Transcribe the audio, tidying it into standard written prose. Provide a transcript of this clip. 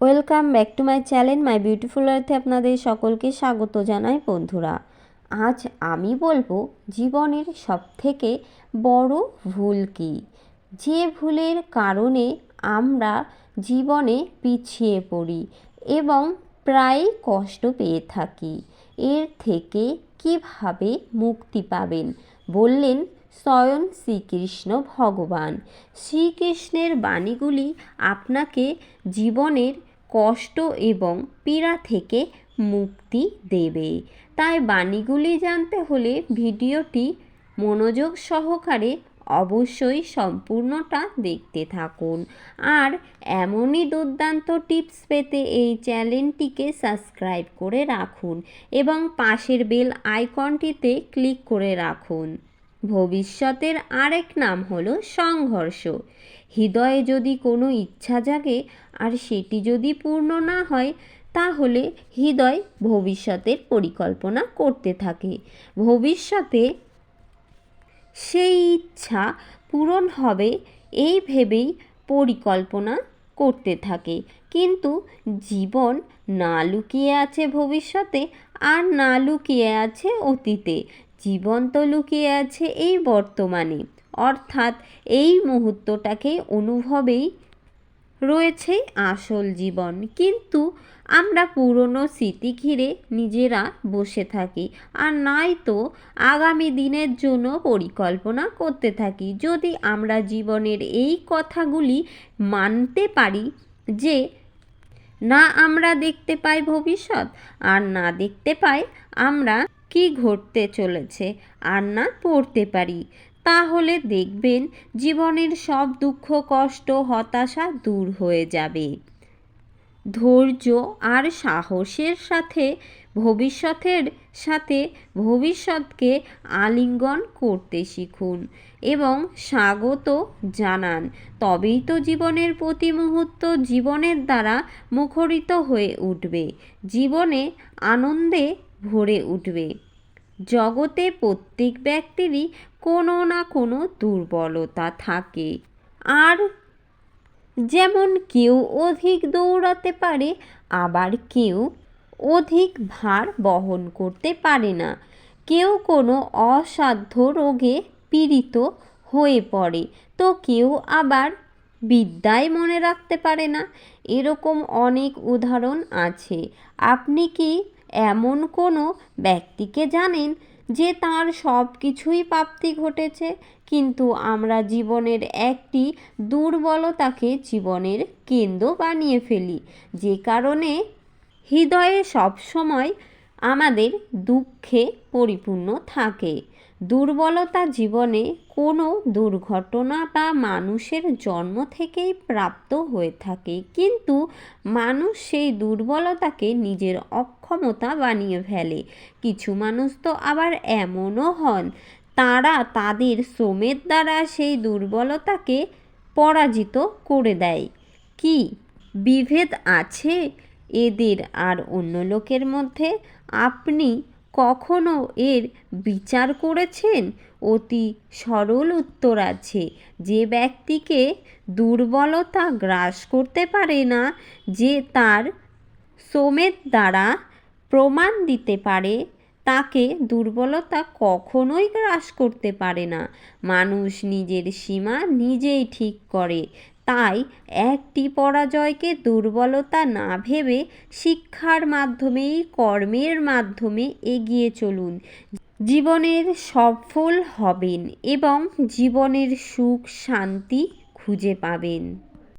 Welcome back to my channel my beautiful আর্থে আপনাদের সকলকে স্বাগত জানাই বন্ধুরা। আজ আমি বলবো জীবনের সবথেকে বড় ভুল কী, যে ভুলের কারণে আমরা জীবনে পিছিয়ে পড়ি এবং প্রায় কষ্ট পেয়ে থাকি। এর থেকে কিভাবে মুক্তি পাবেন বললেন স্বয়ং শ্রীকৃষ্ণ ভগবান। শ্রীকৃষ্ণের বাণীগুলি আপনাকে জীবনের কষ্ট এবং পীড়া থেকে মুক্তি দেবে। তাই বাণীগুলি জানতে হলে ভিডিওটি মনোযোগ সহকারে অবশ্যই সম্পূর্ণটা দেখতে থাকুন। আর এমনই দুর্দান্ত টিপস পেতে এই চ্যানেলটিকে সাবস্ক্রাইব করে রাখুন এবং পাশের বেল আইকনটিতে ক্লিক করে রাখুন। ভবিষ্যতের আরেক নাম হলো সংঘর্ষ। হৃদয়ে যদি কোনো ইচ্ছা জাগে আর সেটি যদি পূর্ণ না হয়, তাহলে হৃদয় ভবিষ্যতের পরিকল্পনা করতে থাকে। ভবিষ্যতে সেই ইচ্ছা পূরণ হবে এই ভেবেই পরিকল্পনা করতে থাকে, কিন্তু জীবন না লুকিয়ে আছে ভবিষ্যতে আর না লুকিয়ে আছে অতীতে। জীবন তো লুকিয়ে আছে এই বর্তমানে, অর্থাৎ এই মুহূর্তটাকেই অনুভবেই রয়েছে আসল জীবন। কিন্তু আমরা পুরনো স্মৃতি ঘিরে নিজেরা বসে থাকি আর নয়তো আগামী দিনের জন্য পরিকল্পনা করতে থাকি। যদি আমরা জীবনের এই কথাগুলি মানতে পারি যে না আমরা দেখতে পাই ভবিষ্যৎ, আর না দেখতে পাই আমরা কি ঘটতে চলেছে, আর না পড়তে পারি, তাহলে দেখবেন জীবনের সব দুঃখ কষ্ট হতাশা দূর হয়ে যাবে। ধৈর্য আর সাহসের সাথে ভবিষ্যৎকে আলিঙ্গন করতে শিখুন এবং স্বাগত জানান। তবেই তো জীবনের প্রতি মুহূর্ত জীবনের দ্বারা মুখরিত হয়ে উঠবে, জীবনে আনন্দে ভরে উঠবে। জগতে প্রত্যেক ব্যক্তিরই কোনো না কোনো দুর্বলতা থাকে, আর যেমন কেউ অধিক দৌড়াতে পারে, আবার কেউ অধিক ভার বহন করতে পারে না। কেউ কোনো অসাধ্য রোগে পীড়িত হয়ে পড়ে, তো কেউ আবার বিদ্যায় মনে রাখতে পারে না। এরকম অনেক উদাহরণ আছে। আপনি কি এমন কোনো ব্যক্তিকে জানেন যে তার সব কিছুই প্রাপ্তি ঘটেছে, কিন্তু আমরা জীবনের একটি দুর্বলতাকে জীবনের কেন্দ্র বানিয়ে ফেলি, যে কারণে হৃদয়ে সবসময় আমাদের দুঃখে পরিপূর্ণ থাকে। দুর্বলতা জীবনে কোনো দুর্ঘটনা বা মানুষের জন্ম থেকেই প্রাপ্ত হয়ে থাকে, কিন্তু মানুষ সেই দুর্বলতাকে নিজের অক্ষমতা বানিয়ে ফেলে। কিছু মানুষ তো আবার এমনও হন, তারা তাদের শ্রমের দ্বারা সেই দুর্বলতাকে পরাজিত করে দেয়। কি বিভেদ আছে এদের আর অন্য লোকের মধ্যে? আপনি কখনো এর বিচার করেছেন? অতি সরল উত্তর আছে। যে ব্যক্তিকে দুর্বলতা গ্রাস করতে পারে না, যে তার শ্রমের দ্বারা প্রমাণ দিতে পারে, তাকে দুর্বলতা কখনোই গ্রাস করতে পারে না। মানুষ নিজের সীমা নিজেই ঠিক করে। তাই একটি পরাজয়কে দুর্বলতা না ভেবে শিক্ষার মাধ্যমেই কর্মের মাধ্যমে এগিয়ে চলুন। জীবনের সফল হবেন এবং জীবনের সুখ শান্তি খুঁজে পাবেন।